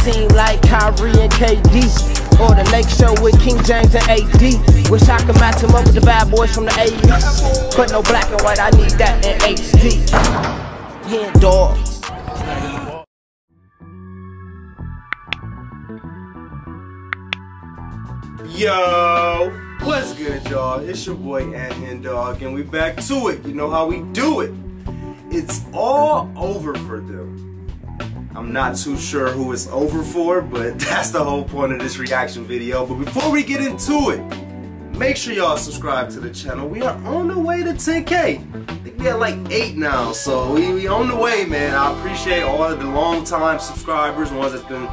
team like Kyrie and KD. Or the Lake Show with King James and AD. Wish I could match him up with the bad boys from the 80s. But no black and white, I need that in HD. HenDawgz. Yo, what's good, y'all? It's your boy HenDawg, and we back to it. You know how we do it. It's all over for them. I'm not too sure who it's over for, but that's the whole point of this reaction video. But before we get into it, make sure y'all subscribe to the channel. We are on the way to 10K. I think we at like 8 now, so we on the way, man. I appreciate all of the long-time subscribers, ones that's been,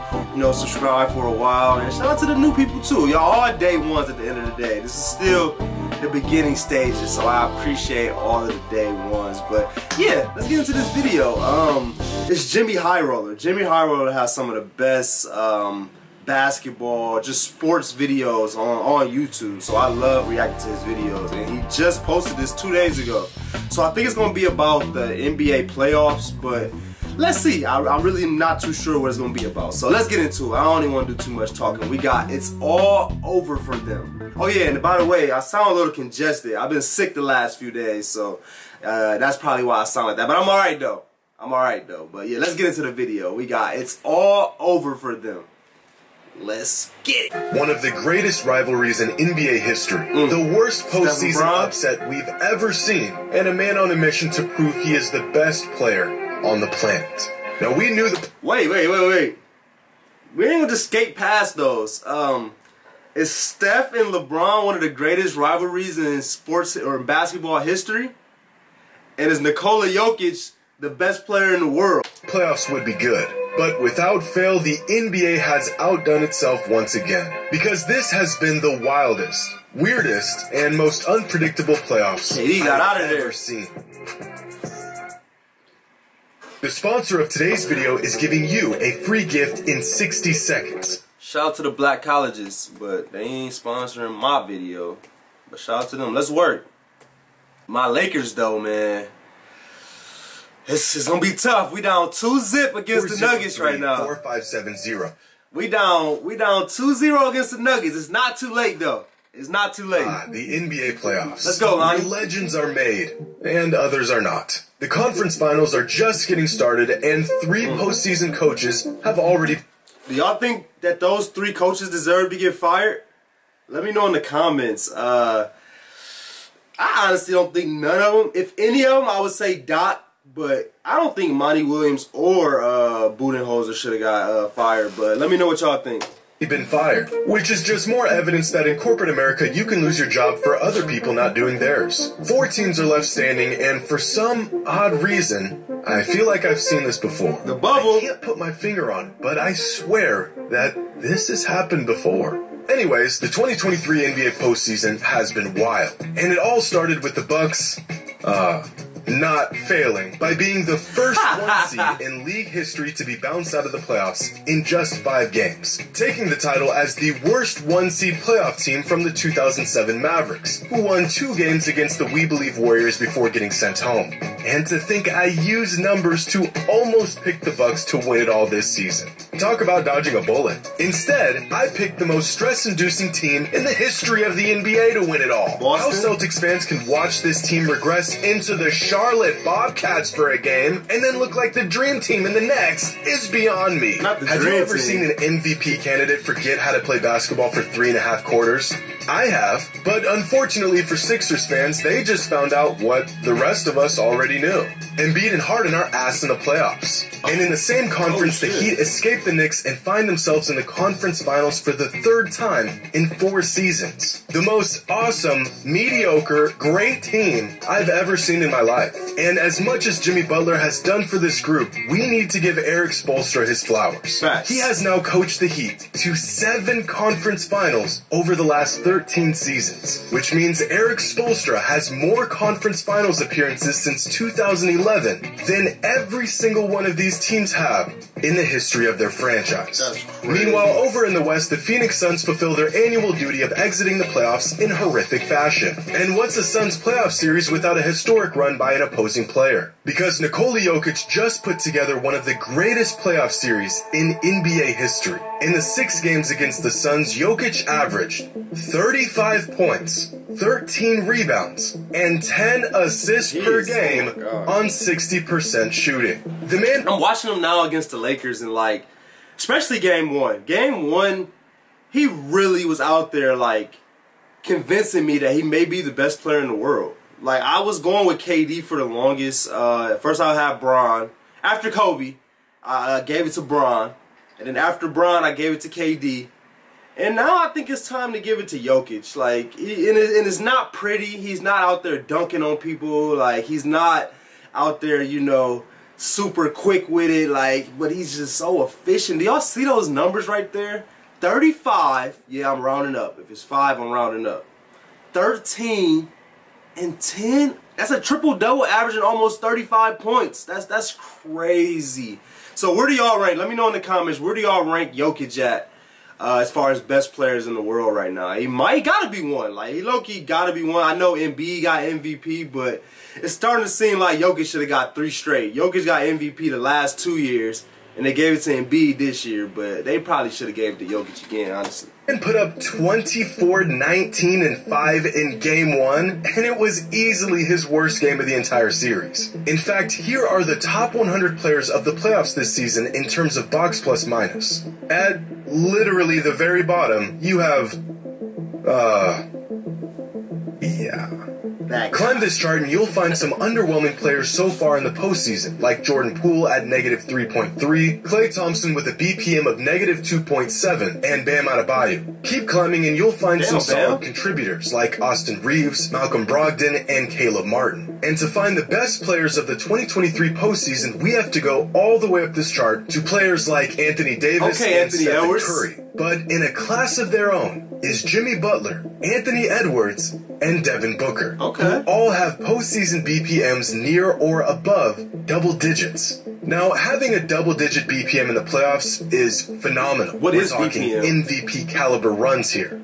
subscribed for a while. And shout out to the new people too. Y'all all day ones at the end of the day. This is still the beginning stages, so I appreciate all of the day ones. But yeah, let's get into this video. It's Jimmy High Roller. Jimmy High Roller has some of the best basketball, just sports videos on YouTube, so I love reacting to his videos, and he just posted this 2 days ago. So I think it's going to be about the NBA playoffs, but let's see. I really am not too sure what it's going to be about, so let's get into it. I don't even want to do too much talking. We got It's All Over for Them. Oh yeah, and by the way, I sound a little congested. I've been sick the last few days, so that's probably why I sound like that, but I'm alright though. But yeah, let's get into the video. We got It's All Over for Them. Let's get it. One of the greatest rivalries in NBA history. The worst postseason upset we've ever seen. And a man on a mission to prove he is the best player on the planet. Now we knew the... Wait. We ain't gonna just skate past those. Is Steph and LeBron one of the greatest rivalries in sports or in basketball history? And is Nikola Jokic the best player in the world? Playoffs would be good. But without fail, the NBA has outdone itself once again. Because this has been the wildest, weirdest, and most unpredictable playoffs I've ever seen. The sponsor of today's video is giving you a free gift in 60 seconds. Shout out to the black colleges, but they ain't sponsoring my video. But shout out to them. Let's work. My Lakers though, man. It's gonna be tough. We down 2-0 against the Nuggets right now. 4-5-7-0. We down 2-0 against the Nuggets. It's not too late though. It's not too late. The NBA playoffs. Let's go, Lonnie. Where legends are made, and others are not. The conference finals are just getting started, and 3 postseason coaches have already... Do y'all think that those 3 coaches deserve to get fired? Let me know in the comments. I honestly don't think none of them. If any of them, I would say Doc. But I don't think Monty Williams or Budenholzer should have got fired. But let me know what y'all think. Been fired, which is just more evidence that in corporate America you can lose your job for other people not doing theirs. 4 teams are left standing, and for some odd reason, I feel like I've seen this before. The bubble. I can't put my finger on it, but I swear that this has happened before. Anyways, the 2023 NBA postseason has been wild, and it all started with the Bucks, not failing by being the first 1 seed in league history to be bounced out of the playoffs in just 5 games, taking the title as the worst 1 seed playoff team from the 2007 Mavericks, who won 2 games against the We Believe Warriors before getting sent home. And to think I used numbers to almost pick the Bucks to win it all this season. Talk about dodging a bullet. Instead, I picked the most stress-inducing team in the history of the NBA to win it all. Boston? How Celtics fans can watch this team regress into the Charlotte Bobcats for a game and then look like the dream team in the next is beyond me. Have you ever seen an MVP candidate forget how to play basketball for 3.5 quarters? I have, but unfortunately for Sixers fans, they just found out what the rest of us already knew. Embiid and Harden are ass in the playoffs. And in the same conference, the Heat escape the Knicks and find themselves in the conference finals for the 3rd time in 4 seasons. The most awesome, mediocre, great team I've ever seen in my life. And as much as Jimmy Butler has done for this group, we need to give Erik Spoelstra his flowers. Facts. He has now coached the Heat to 7 conference finals over the last 13 seasons, which means Erik Spoelstra has more conference finals appearances since 2011 than every single one of these teams have in the history of their franchise. Meanwhile, over in the West, the Phoenix Suns fulfill their annual duty of exiting the playoffs in horrific fashion. And what's a Suns playoff series without a historic run by an opposing player? Because Nikola Jokic just put together one of the greatest playoff series in NBA history. In the 6 games against the Suns, Jokic averaged 35 points, 13 rebounds, and 10 assists per game on 60% shooting. The man... I'm watching him now against the Lakers and, like, especially game 1. Game 1, he really was out there, like, convincing me that he may be the best player in the world. Like, I was going with KD for the longest. First I had Bron. After Kobe, I gave it to Bron. And then after Bron, I gave it to KD. And now I think it's time to give it to Jokic. Like, and it's not pretty. He's not out there dunking on people. Like, he's not out there, you know, super quick with it. Like, but he's just so efficient. Do y'all see those numbers right there? 35. Yeah, I'm rounding up. If it's 5, I'm rounding up. 13 and 10. That's a triple-double, averaging almost 35 points. That's crazy. So where do y'all rank? Let me know in the comments. Where do y'all rank Jokic at as far as best players in the world right now? He gotta be one. Like, he low-key gotta be one. I know Embiid got MVP, but it's starting to seem like Jokic should have got 3 straight. Jokic got MVP the last 2 years, and they gave it to Embiid this year, but they probably should have gave it to Jokic again, honestly. And put up 24, 19, and 5 in game 1, and it was easily his worst game of the entire series. In fact, here are the top 100 players of the playoffs this season in terms of box plus minus. At literally the very bottom, you have, Climb this chart and you'll find some underwhelming players so far in the postseason, like Jordan Poole at negative 3.3, Klay Thompson with a BPM of negative 2.7, and Bam Adebayo. Keep climbing and you'll find some solid contributors, like Austin Reeves, Malcolm Brogdon, and Caleb Martin. And to find the best players of the 2023 postseason, we have to go all the way up this chart to players like Anthony Davis and Steph Curry. But in a class of their own is Jimmy Butler, Anthony Edwards, and Devin Booker, who all have postseason BPMs near or above double digits. Now, having a double-digit BPM in the playoffs is phenomenal. We're talking MVP caliber runs here.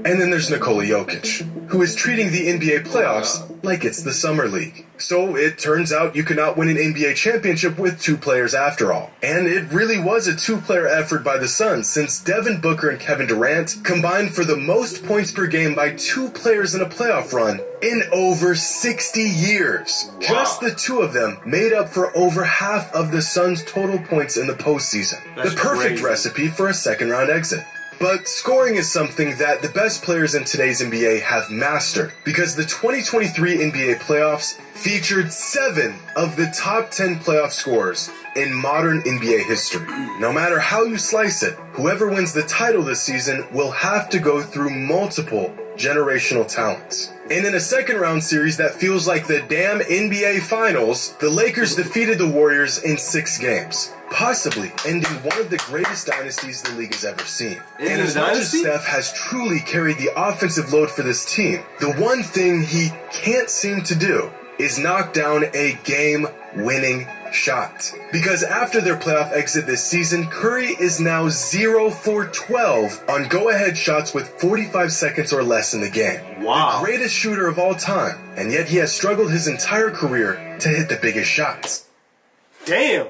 And then there's Nikola Jokic, who is treating the NBA playoffs like it's the Summer League. So it turns out you cannot win an NBA championship with 2 players after all. And it really was a 2-player effort by the Suns, since Devin Booker and Kevin Durant combined for the most points per game by 2 players in a playoff run in over 60 years. Just the 2 of them made up for over half of the Suns' total points in the postseason. The perfect recipe for a second-round exit. But scoring is something that the best players in today's NBA have mastered, because the 2023 NBA playoffs featured 7 of the top 10 playoff scorers in modern NBA history. No matter how you slice it, whoever wins the title this season will have to go through multiple generational talents. And in a second-round series that feels like the damn NBA Finals, the Lakers defeated the Warriors in 6 games, possibly ending one of the greatest dynasties the league has ever seen. And as much as Steph has truly carried the offensive load for this team, the one thing he can't seem to do is knock down a game-winning shot. Because after their playoff exit this season, Curry is now 0 for 12 on go-ahead shots with 45 seconds or less in the game. Wow. The greatest shooter of all time, and yet he has struggled his entire career to hit the biggest shots. Damn.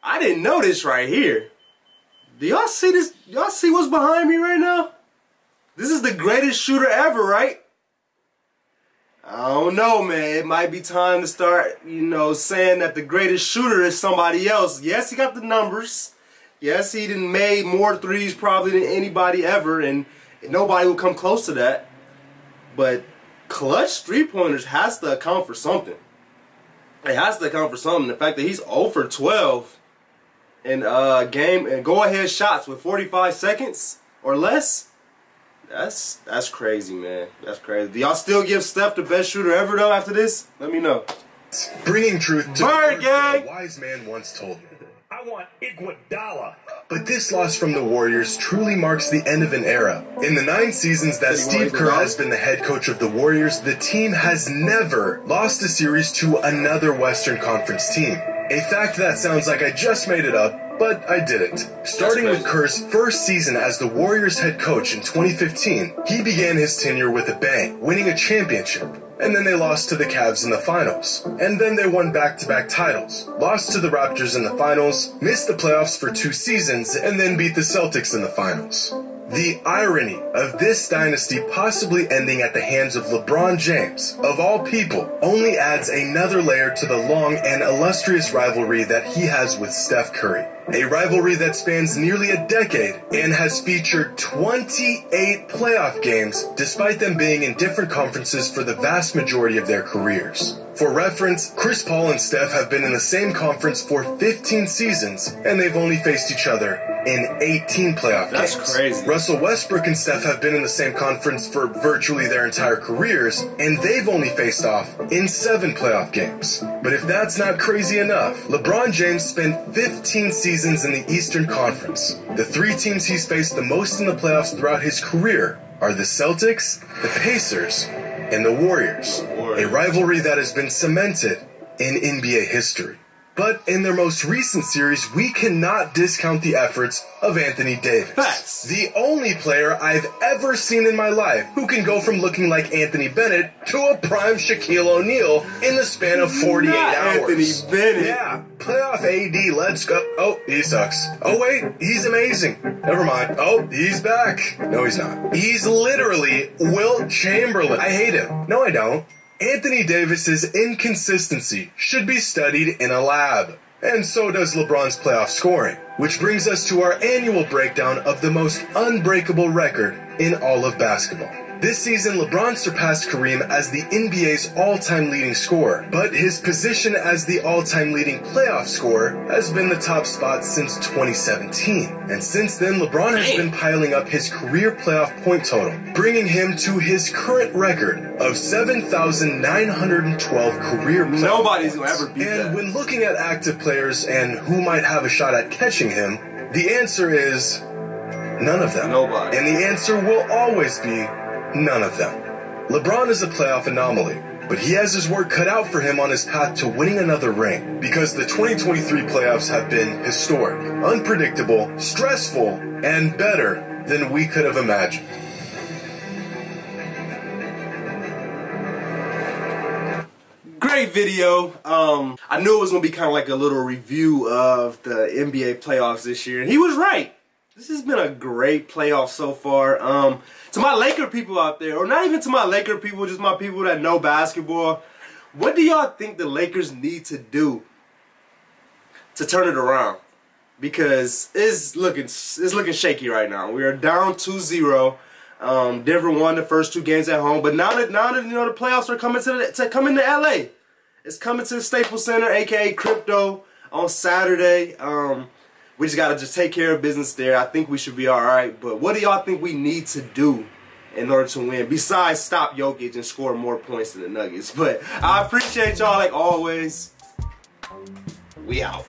I didn't know this right here. Do y'all see this? Y'all see what's behind me right now? This is the greatest shooter ever, right? I don't know, man. It might be time to start, you know, saying that the greatest shooter is somebody else. Yes, he got the numbers. Yes, he done made more threes probably than anybody ever, and nobody will come close to that. But clutch three-pointers has to account for something. It has to account for something. The fact that he's 0 for 12 in game and go-ahead shots with 45 seconds or less. That's crazy, man. That's crazy. Do y'all still give Steph the best shooter ever, though, after this? Let me know. Bringing truth to Bird gang. A wise man once told me. I want Iguodala. But this loss from the Warriors truly marks the end of an era. In the 9 seasons that Steve Kerr has been the head coach of the Warriors, the team has never lost a series to another Western Conference team. A fact that sounds like I just made it up, but I didn't. Starting with Kerr's first season as the Warriors head coach in 2015, he began his tenure with a bang, winning a championship. And then they lost to the Cavs in the finals. And then they won back-to-back titles, lost to the Raptors in the finals, missed the playoffs for 2 seasons, and then beat the Celtics in the finals. The irony of this dynasty possibly ending at the hands of LeBron James, of all people, only adds another layer to the long and illustrious rivalry that he has with Steph Curry. A rivalry that spans nearly a decade and has featured 28 playoff games, despite them being in different conferences for the vast majority of their careers. For reference, Chris Paul and Steph have been in the same conference for 15 seasons, and they've only faced each other in 18 playoff games. That's crazy. Russell Westbrook and Steph have been in the same conference for virtually their entire careers, and they've only faced off in 7 playoff games. But if that's not crazy enough, LeBron James spent 15 seasons in the Eastern Conference. The 3 teams he's faced the most in the playoffs throughout his career are the Celtics, the Pacers, and the Warriors. A rivalry that has been cemented in NBA history. But in their most recent series, we cannot discount the efforts of Anthony Davis. Facts. The only player I've ever seen in my life who can go from looking like Anthony Bennett to a prime Shaquille O'Neal in the span of 48 hours. Anthony Bennett. Yeah, playoff AD, let's go. Oh, he sucks. Oh wait, he's amazing. Never mind. Oh, he's back. No, he's not. He's literally Wilt Chamberlain. I hate him. No, I don't. Anthony Davis's inconsistency should be studied in a lab. And so does LeBron's playoff scoring. Which brings us to our annual breakdown of the most unbreakable record in all of basketball. This season, LeBron surpassed Kareem as the NBA's all-time leading scorer, but his position as the all-time leading playoff scorer has been the top spot since 2017. And since then, LeBron has been piling up his career playoff point total, bringing him to his current record of 7,912 career playoff Nobody's points. gonna ever beat that. And when looking at active players and who might have a shot at catching him, the answer is none of them. Nobody. And the answer will always be none of them. LeBron is a playoff anomaly, but he has his work cut out for him on his path to winning another ring, because the 2023 playoffs have been historic, unpredictable, stressful, and better than we could have imagined. Great video. I knew it was going to be kind of like a little review of the NBA playoffs this year, and he was right. This has been a great playoff so far. To my Laker people out there, or not even to my Laker people, just my people that know basketball, what do y'all think the Lakers need to do to turn it around? Because it's looking shaky right now. We are down 2-0. Denver won the first 2 games at home, but now that you know the playoffs are coming to LA. It's coming to the Staples Center, aka Crypto, on Saturday. We just got to just take care of business there. I think we should be all right. But what do y'all think we need to do in order to win, besides stop Jokic and score more points than the Nuggets? But I appreciate y'all like always. We out.